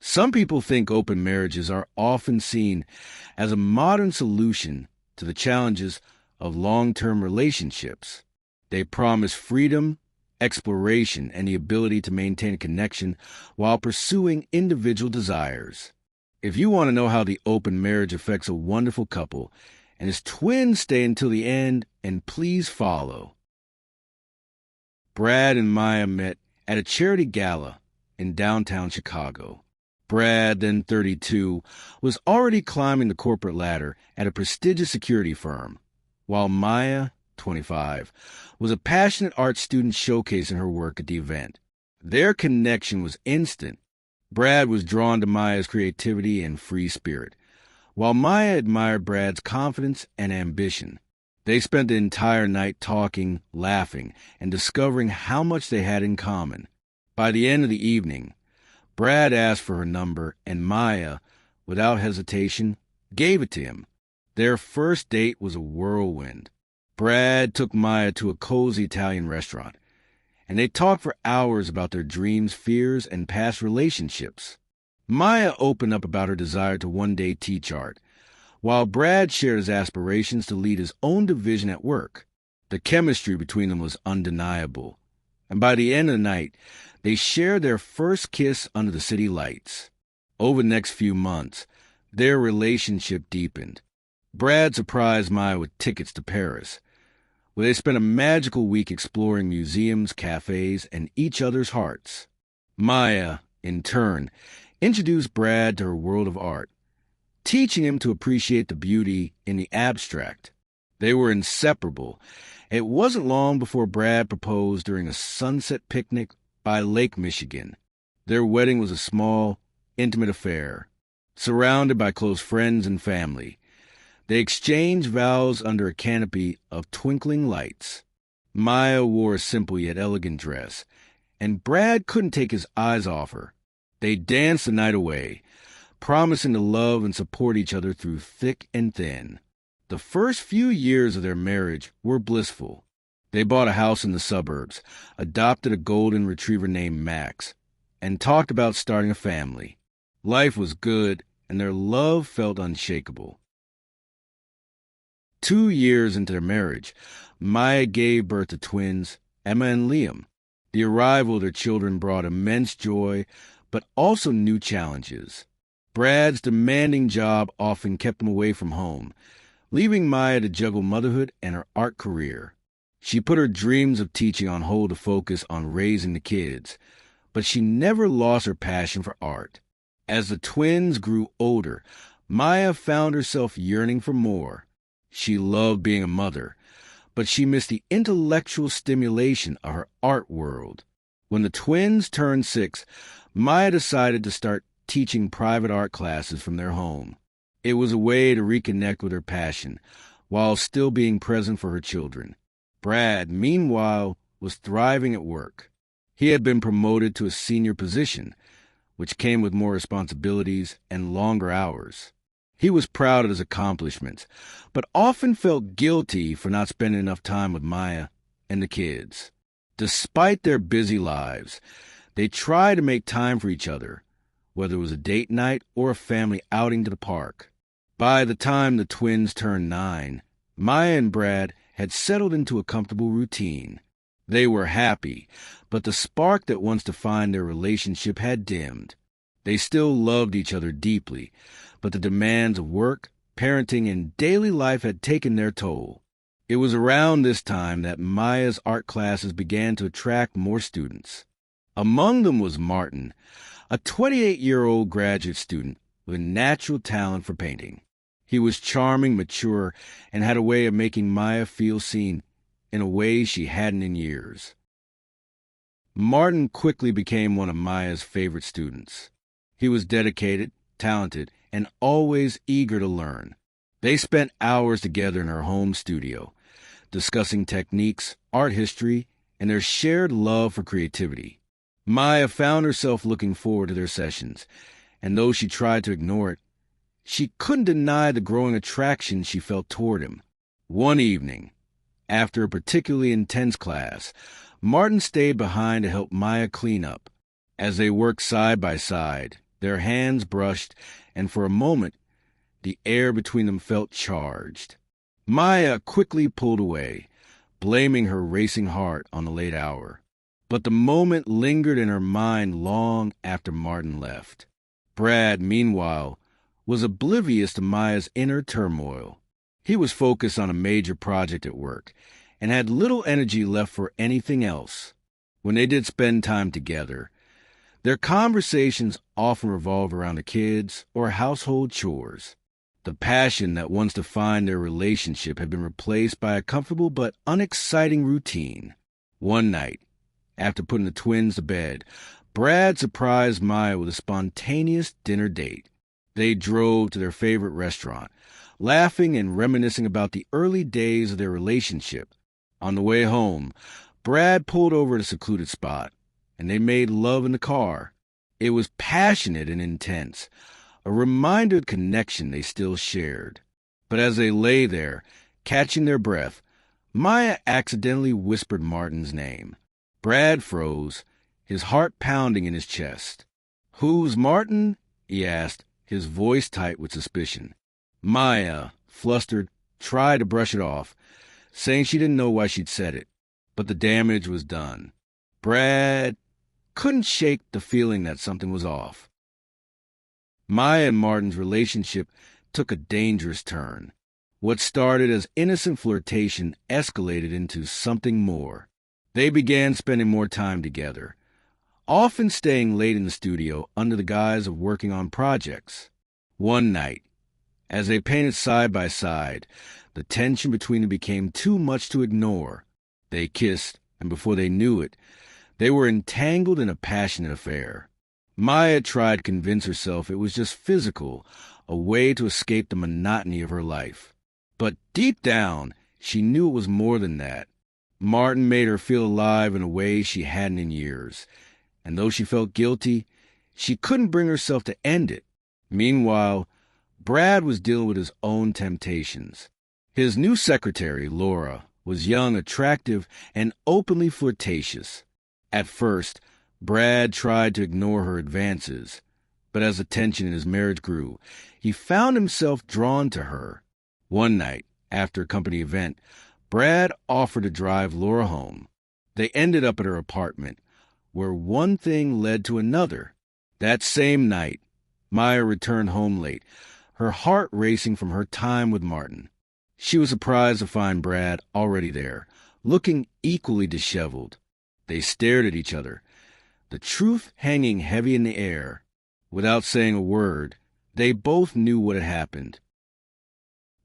Some people think open marriages are often seen as a modern solution to the challenges of long-term relationships. They promise freedom, exploration, and the ability to maintain a connection while pursuing individual desires. If you want to know how the open marriage affects a wonderful couple and his twins stay until the end, and please follow. Brad and Maya met at a charity gala in downtown Chicago. Brad, then 32, was already climbing the corporate ladder at a prestigious security firm, while Maya, 25, was a passionate art student showcasing her work at the event. Their connection was instant. Brad was drawn to Maya's creativity and free spirit, while Maya admired Brad's confidence and ambition. They spent the entire night talking, laughing, and discovering how much they had in common. By the end of the evening, Brad asked for her number, and Maya, without hesitation, gave it to him. Their first date was a whirlwind. Brad took Maya to a cozy Italian restaurant, and they talked for hours about their dreams, fears, and past relationships. Maya opened up about her desire to one day teach art, while Brad shared his aspirations to lead his own division at work. The chemistry between them was undeniable, and by the end of the night, they shared their first kiss under the city lights. Over the next few months, their relationship deepened. Brad surprised Maya with tickets to Paris, where they spent a magical week exploring museums, cafes, and each other's hearts. Maya, in turn, introduced Brad to her world of art, teaching him to appreciate the beauty in the abstract. They were inseparable. It wasn't long before Brad proposed during a sunset picnic by Lake Michigan. Their wedding was a small, intimate affair, surrounded by close friends and family. They exchanged vows under a canopy of twinkling lights. Maya wore a simple yet elegant dress, and Brad couldn't take his eyes off her. They danced the night away, promising to love and support each other through thick and thin. The first few years of their marriage were blissful. They bought a house in the suburbs, adopted a golden retriever named Max, and talked about starting a family. Life was good, and their love felt unshakable. 2 years into their marriage, Maya gave birth to twins, Emma and Liam. The arrival of their children brought immense joy, but also new challenges. Brad's demanding job often kept him away from home, leaving Maya to juggle motherhood and her art career. She put her dreams of teaching on hold to focus on raising the kids, but she never lost her passion for art. As the twins grew older, Maya found herself yearning for more. She loved being a mother, but she missed the intellectual stimulation of her art world. When the twins turned 6, Maya decided to start teaching private art classes from their home. It was a way to reconnect with her passion, while still being present for her children. Brad, meanwhile, was thriving at work. He had been promoted to a senior position, which came with more responsibilities and longer hours. He was proud of his accomplishments, but often felt guilty for not spending enough time with Maya and the kids. Despite their busy lives, they tried to make time for each other, whether it was a date night or a family outing to the park. By the time the twins turned 9, Maya and Brad had settled into a comfortable routine. They were happy, but the spark that once defined their relationship had dimmed. They still loved each other deeply, but the demands of work, parenting, and daily life had taken their toll. It was around this time that Maya's art classes began to attract more students. Among them was Martin, a 28-year-old graduate student with a natural talent for painting. He was charming, mature, and had a way of making Maya feel seen in a way she hadn't in years. Martin quickly became one of Maya's favorite students. He was dedicated, talented, and always eager to learn. They spent hours together in her home studio, discussing techniques, art history, and their shared love for creativity. Maya found herself looking forward to their sessions, and though she tried to ignore it, she couldn't deny the growing attraction she felt toward him. One evening, after a particularly intense class, Martin stayed behind to help Maya clean up. As they worked side by side, Their hands brushed, and for a moment, the air between them felt charged. Maya quickly pulled away, blaming her racing heart on the late hour. But the moment lingered in her mind long after Martin left. Brad, meanwhile, was oblivious to Maya's inner turmoil. He was focused on a major project at work and had little energy left for anything else. When they did spend time together, their conversations often revolved around the kids or household chores. The passion that once defined their relationship had been replaced by a comfortable but unexciting routine. One night, after putting the twins to bed, Brad surprised Maya with a spontaneous dinner date. They drove to their favorite restaurant, laughing and reminiscing about the early days of their relationship. On the way home, Brad pulled over at a secluded spot, and they made love in the car. It was passionate and intense, a reminder of the connection they still shared. But as they lay there, catching their breath, Maya accidentally whispered Martin's name. Brad froze, his heart pounding in his chest. "Who's Martin?" he asked, his voice tight with suspicion. Maya, flustered, tried to brush it off, saying she didn't know why she'd said it. But the damage was done. Brad couldn't shake the feeling that something was off. Maya and Martin's relationship took a dangerous turn. What started as innocent flirtation escalated into something more. They began spending more time together, often staying late in the studio under the guise of working on projects. One night, as they painted side by side, the tension between them became too much to ignore. They kissed, and before they knew it, they were entangled in a passionate affair. Maya tried to convince herself it was just physical, a way to escape the monotony of her life. But deep down, she knew it was more than that. Martin made her feel alive in a way she hadn't in years, and though she felt guilty, she couldn't bring herself to end it. Meanwhile, Brad was dealing with his own temptations. His new secretary, Laura, was young, attractive, and openly flirtatious. At first, Brad tried to ignore her advances, but as the tension in his marriage grew, he found himself drawn to her. One night, after a company event, Brad offered to drive Laura home. They ended up at her apartment, where one thing led to another. That same night, Maya returned home late, her heart racing from her time with Martin. She was surprised to find Brad already there, looking equally disheveled. They stared at each other, the truth hanging heavy in the air. Without saying a word, they both knew what had happened.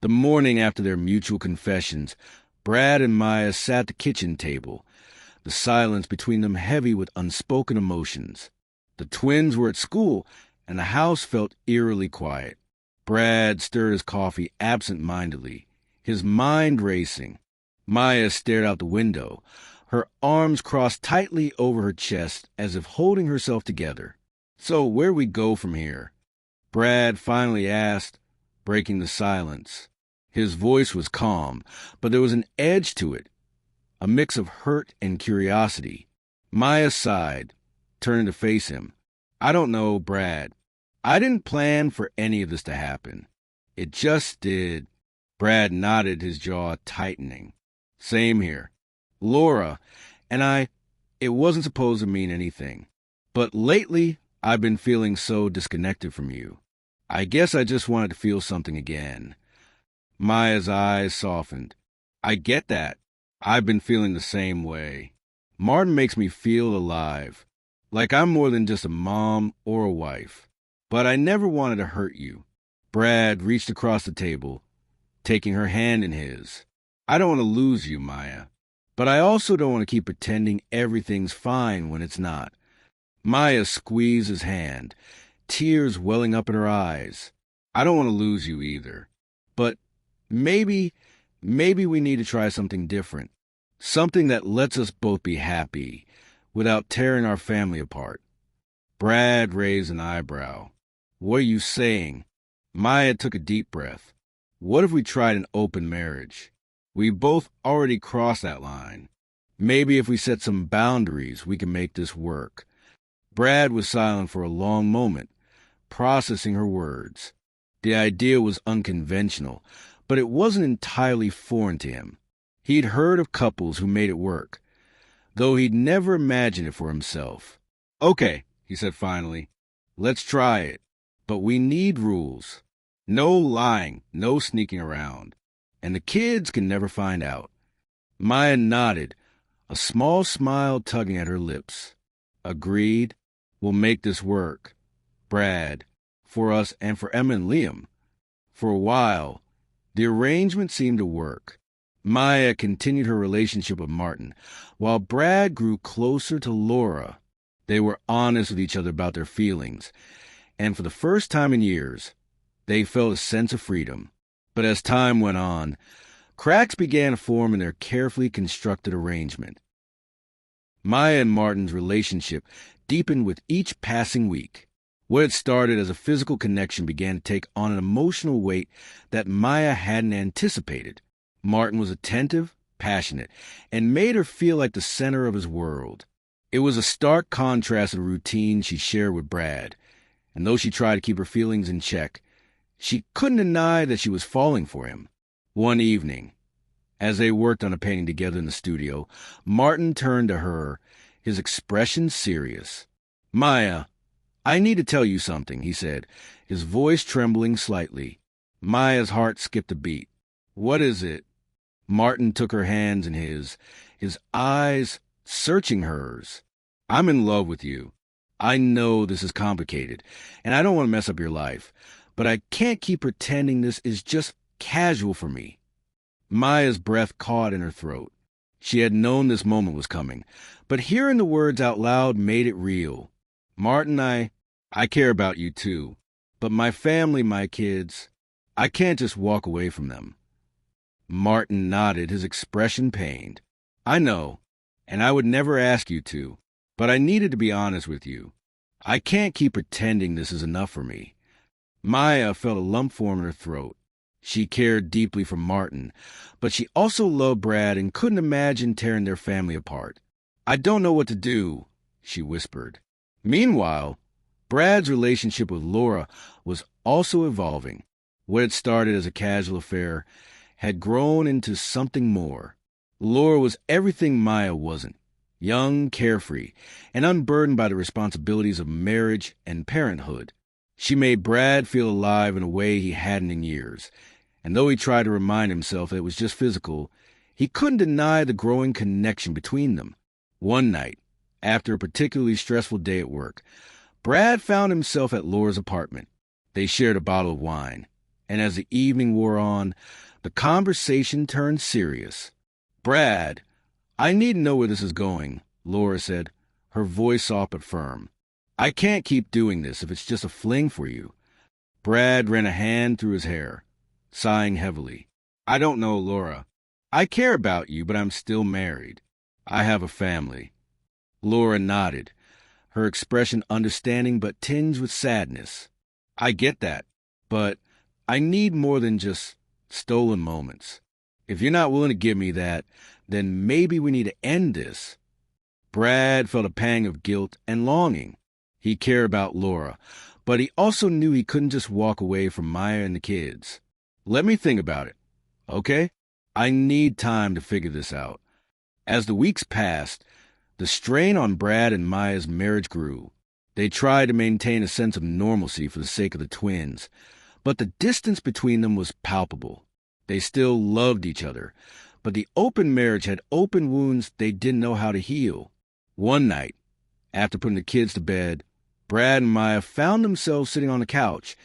The morning after their mutual confessions, Brad and Maya sat at the kitchen table, the silence between them heavy with unspoken emotions. The twins were at school, and the house felt eerily quiet. Brad stirred his coffee absent-mindedly, his mind racing. Maya stared out the window, her arms crossed tightly over her chest as if holding herself together. "So where we go from here?" Brad finally asked, breaking the silence. His voice was calm, but there was an edge to it, a mix of hurt and curiosity. Maya sighed, turning to face him. "I don't know, Brad. I didn't plan for any of this to happen. It just did." Brad nodded, his jaw tightening. "Same here. Laura and I, it wasn't supposed to mean anything. But lately, I've been feeling so disconnected from you. I guess I just wanted to feel something again." Maya's eyes softened. "I get that. I've been feeling the same way. Martin makes me feel alive, like I'm more than just a mom or a wife. But I never wanted to hurt you." Brad reached across the table, taking her hand in his. "I don't want to lose you, Maya. But I also don't want to keep pretending everything's fine when it's not." Maya squeezed his hand, tears welling up in her eyes. "I don't want to lose you either. But maybe we need to try something different. Something that lets us both be happy without tearing our family apart." Brad raised an eyebrow. "What are you saying?" Maya took a deep breath. "What if we tried an open marriage? We both already crossed that line. Maybe if we set some boundaries, we can make this work." Brad was silent for a long moment, processing her words. The idea was unconventional, but it wasn't entirely foreign to him. He'd heard of couples who made it work, though he'd never imagined it for himself. "Okay," he said finally, "let's try it. But we need rules. No lying, no sneaking around. And the kids can never find out." Maya nodded, a small smile tugging at her lips. "Agreed. We'll make this work. Brad, for us and for Emma and Liam." For a while, the arrangement seemed to work. Maya continued her relationship with Martin, while Brad grew closer to Laura. They were honest with each other about their feelings, and for the first time in years, they felt a sense of freedom. But as time went on, cracks began to form in their carefully constructed arrangement. Maya and Martin's relationship deepened with each passing week. What had started as a physical connection began to take on an emotional weight that Maya hadn't anticipated. Martin was attentive, passionate, and made her feel like the center of his world. It was a stark contrast to the routine she shared with Brad, and though she tried to keep her feelings in check, she couldn't deny that she was falling for him. One evening, as they worked on a painting together in the studio, Martin turned to her, his expression serious. "Maya, I need to tell you something," he said, his voice trembling slightly. Maya's heart skipped a beat. "What is it?" Martin took her hands in his eyes searching hers. "I'm in love with you. I know this is complicated, and I don't want to mess up your life, but I can't keep pretending this is just casual for me." Maya's breath caught in her throat. She had known this moment was coming, but hearing the words out loud made it real. "Martin, I care about you too, but my family, my kids, I can't just walk away from them." Martin nodded, his expression pained. "I know, and I would never ask you to, but I needed to be honest with you. I can't keep pretending this is enough for me." Maya felt a lump form in her throat. She cared deeply for Martin, but she also loved Brad and couldn't imagine tearing their family apart. "I don't know what to do," she whispered. Meanwhile, Brad's relationship with Laura was also evolving. What had started as a casual affair had grown into something more. Laura was everything Maya wasn't: young, carefree, and unburdened by the responsibilities of marriage and parenthood. She made Brad feel alive in a way he hadn't in years, and though he tried to remind himself that it was just physical, he couldn't deny the growing connection between them. One night, after a particularly stressful day at work, Brad found himself at Laura's apartment. They shared a bottle of wine, and as the evening wore on, the conversation turned serious. "Brad, I need to know where this is going," Laura said, her voice soft but firm. "I can't keep doing this if it's just a fling for you." Brad ran a hand through his hair, sighing heavily. "I don't know, Laura. I care about you, but I'm still married. I have a family." Laura nodded, her expression understanding but tinged with sadness. "I get that, but I need more than just stolen moments. If you're not willing to give me that, then maybe we need to end this." Brad felt a pang of guilt and longing. He cared about Laura, but he also knew he couldn't just walk away from Maya and the kids. "Let me think about it, okay? I need time to figure this out." As the weeks passed, the strain on Brad and Maya's marriage grew. They tried to maintain a sense of normalcy for the sake of the twins, but the distance between them was palpable. They still loved each other, but the open marriage had open wounds they didn't know how to heal. One night, after putting the kids to bed, Brad and Maya found themselves sitting on the couch,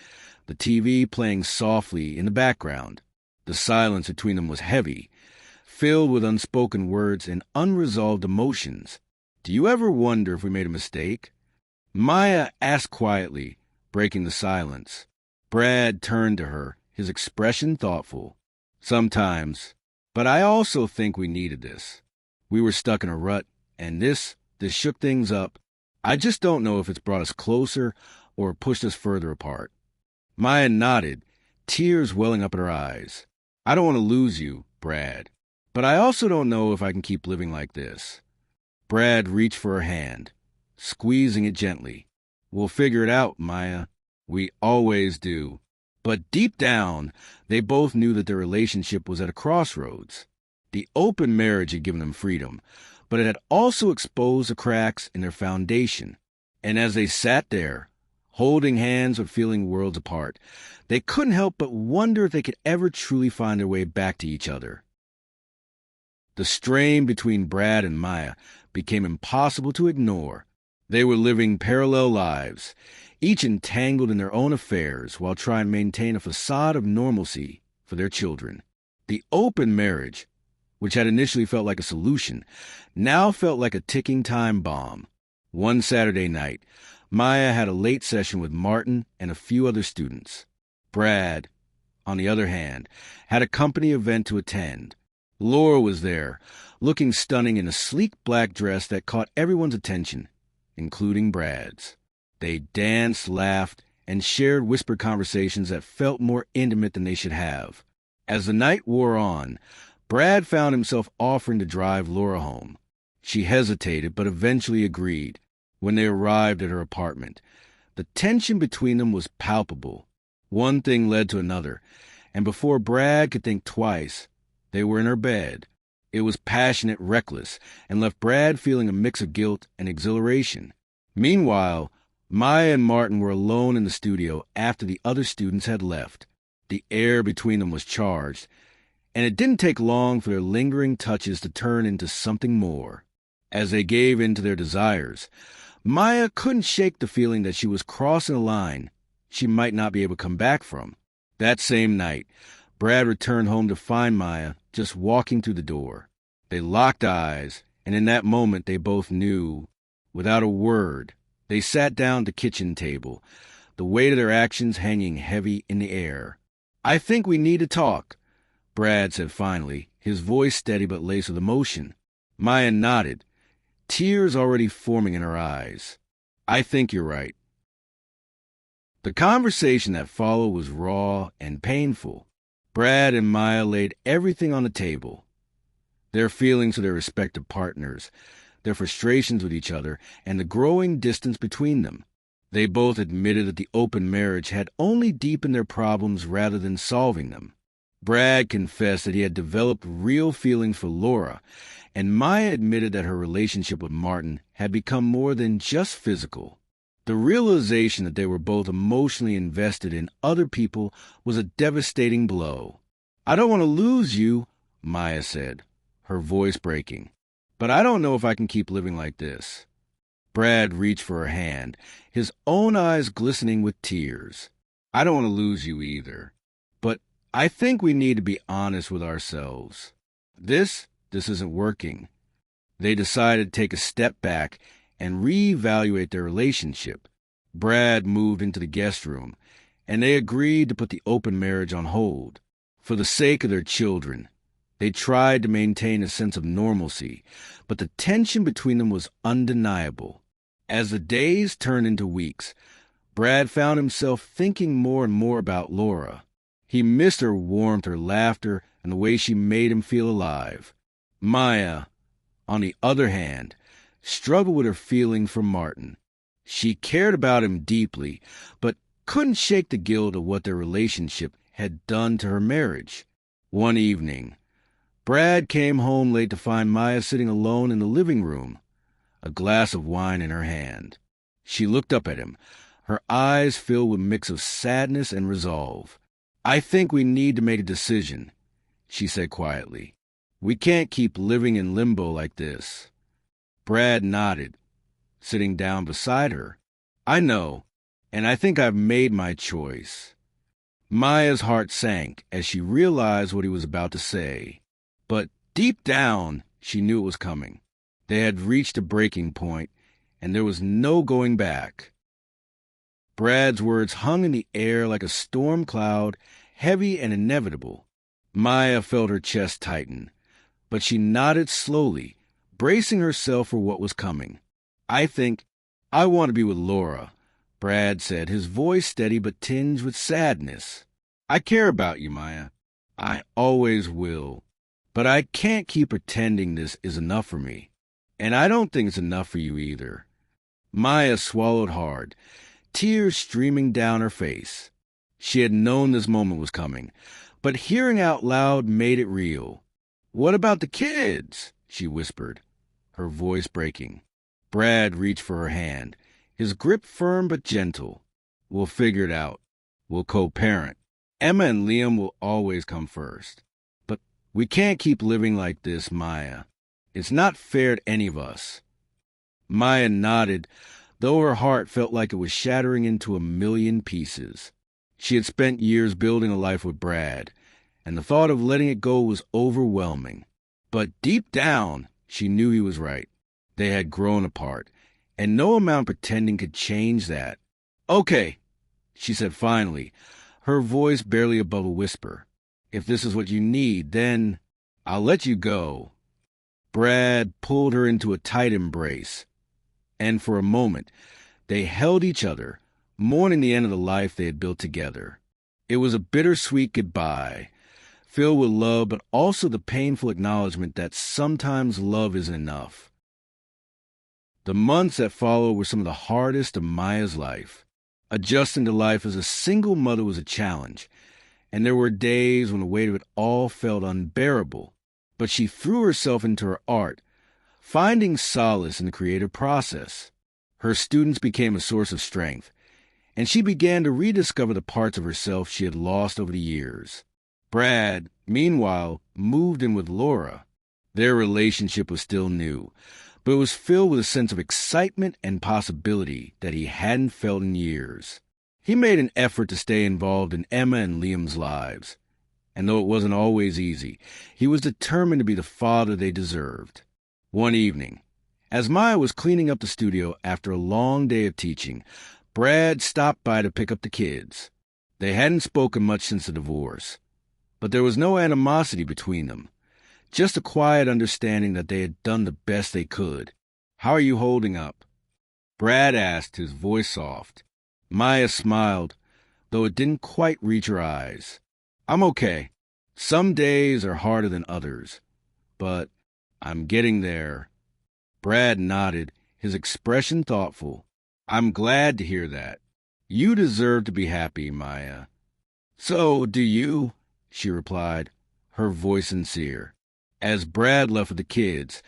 the TV playing softly in the background. The silence between them was heavy, filled with unspoken words and unresolved emotions. "Do you ever wonder if we made a mistake?" Maya asked quietly, breaking the silence. Brad turned to her, his expression thoughtful. "Sometimes, but I also think we needed this. We were stuck in a rut, and this shook things up. I just don't know if it's brought us closer or pushed us further apart." Maya nodded, tears welling up in her eyes. "I don't want to lose you, Brad, but I also don't know if I can keep living like this." Brad reached for her hand, squeezing it gently. "We'll figure it out, Maya. We always do. But deep down, they both knew that their relationship was at a crossroads. The open marriage had given them freedom, but it had also exposed the cracks in their foundation. And as they sat there, holding hands but feeling worlds apart, they couldn't help but wonder if they could ever truly find their way back to each other. The strain between Brad and Maya became impossible to ignore. They were living parallel lives, each entangled in their own affairs while trying to maintain a facade of normalcy for their children. The open marriage, which had initially felt like a solution, now felt like a ticking time bomb. One Saturday night, Maya had a late session with Martin and a few other students. Brad, on the other hand, had a company event to attend. Laura was there, looking stunning in a sleek black dress that caught everyone's attention, including Brad's. They danced, laughed, and shared whispered conversations that felt more intimate than they should have. As the night wore on, Brad found himself offering to drive Laura home. She hesitated, but eventually agreed. When they arrived at her apartment, the tension between them was palpable. One thing led to another, and before Brad could think twice, they were in her bed. It was passionate, reckless, and left Brad feeling a mix of guilt and exhilaration. Meanwhile, Maya and Martin were alone in the studio after the other students had left. The air between them was charged, and it didn't take long for their lingering touches to turn into something more. As they gave in to their desires, Maya couldn't shake the feeling that she was crossing a line she might not be able to come back from. That same night, Brad returned home to find Maya just walking through the door. They locked eyes, and in that moment they both knew, without a word. They sat down at the kitchen table, the weight of their actions hanging heavy in the air. "I think we need to talk," Brad said finally, his voice steady but laced with emotion. Maya nodded, tears already forming in her eyes. "I think you're right." The conversation that followed was raw and painful. Brad and Maya laid everything on the table. Their feelings for their respective partners, their frustrations with each other, and the growing distance between them. They both admitted that the open marriage had only deepened their problems rather than solving them. Brad confessed that he had developed real feelings for Laura, and Maya admitted that her relationship with Martin had become more than just physical. The realization that they were both emotionally invested in other people was a devastating blow. "I don't want to lose you," Maya said, her voice breaking. "But I don't know if I can keep living like this." Brad reached for her hand, his own eyes glistening with tears. "I don't want to lose you either. But I think we need to be honest with ourselves. This isn't working." They decided to take a step back and reevaluate their relationship. Brad moved into the guest room, and they agreed to put the open marriage on hold. For the sake of their children, they tried to maintain a sense of normalcy, but the tension between them was undeniable. As the days turned into weeks, Brad found himself thinking more and more about Laura. He missed her warmth, her laughter, and the way she made him feel alive. Maya, on the other hand, struggled with her feeling for Martin. She cared about him deeply, but couldn't shake the guilt of what their relationship had done to her marriage. One evening, Brad came home late to find Maya sitting alone in the living room, a glass of wine in her hand. She looked up at him, her eyes filled with a mix of sadness and resolve. "I think we need to make a decision," she said quietly. "We can't keep living in limbo like this." Brad nodded, sitting down beside her. "I know, and I think I've made my choice." Maya's heart sank as she realized what he was about to say. But deep down, she knew it was coming. They had reached a breaking point, and there was no going back. Brad's words hung in the air like a storm cloud, heavy and inevitable. Maya felt her chest tighten, but she nodded slowly, bracing herself for what was coming. "I want to be with Laura," Brad said, his voice steady but tinged with sadness. "I care about you, Maya. I always will. But I can't keep pretending this is enough for me. And I don't think it's enough for you either." Maya swallowed hard, tears streaming down her face. She had known this moment was coming, but hearing out loud made it real. "What about the kids?" she whispered, her voice breaking. Brad reached for her hand, his grip firm but gentle. "We'll figure it out. We'll co-parent. Emma and Liam will always come first. But we can't keep living like this, Maya. It's not fair to any of us." Maya nodded, though her heart felt like it was shattering into a million pieces. She had spent years building a life with Brad, and the thought of letting it go was overwhelming. But deep down, she knew he was right. They had grown apart, and no amount of pretending could change that. "Okay," she said finally, her voice barely above a whisper. "If this is what you need, then I'll let you go." Brad pulled her into a tight embrace, and for a moment, they held each other, mourning the end of the life they had built together. It was a bittersweet goodbye, filled with love, but also the painful acknowledgement that sometimes love isn't enough. The months that followed were some of the hardest of Maya's life. Adjusting to life as a single mother was a challenge, and there were days when the weight of it all felt unbearable. But she threw herself into her art, finding solace in the creative process. Her students became a source of strength, and she began to rediscover the parts of herself she had lost over the years. Brad, meanwhile, moved in with Laura. Their relationship was still new, but it was filled with a sense of excitement and possibility that he hadn't felt in years. He made an effort to stay involved in Emma and Liam's lives, and though it wasn't always easy, he was determined to be the father they deserved. One evening, as Maya was cleaning up the studio after a long day of teaching, Brad stopped by to pick up the kids. They hadn't spoken much since the divorce, but there was no animosity between them, just a quiet understanding that they had done the best they could. "How are you holding up?" Brad asked, his voice soft. Maya smiled, though it didn't quite reach her eyes. "I'm okay. Some days are harder than others, but I'm getting there." Brad nodded, his expression thoughtful. "I'm glad to hear that. You deserve to be happy, Maya." "So do you," she replied, her voice sincere. As Brad left with the kids,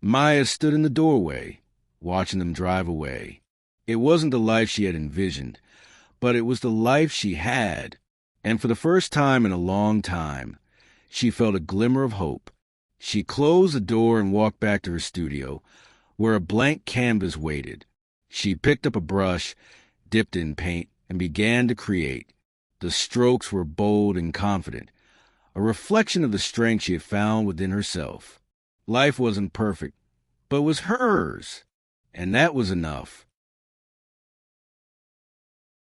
Maya stood in the doorway, watching them drive away. It wasn't the life she had envisioned, but it was the life she had. And for the first time in a long time, she felt a glimmer of hope. She closed the door and walked back to her studio, where a blank canvas waited. She picked up a brush, dipped in paint, and began to create. The strokes were bold and confident, a reflection of the strength she had found within herself. Life wasn't perfect, but it was hers, and that was enough.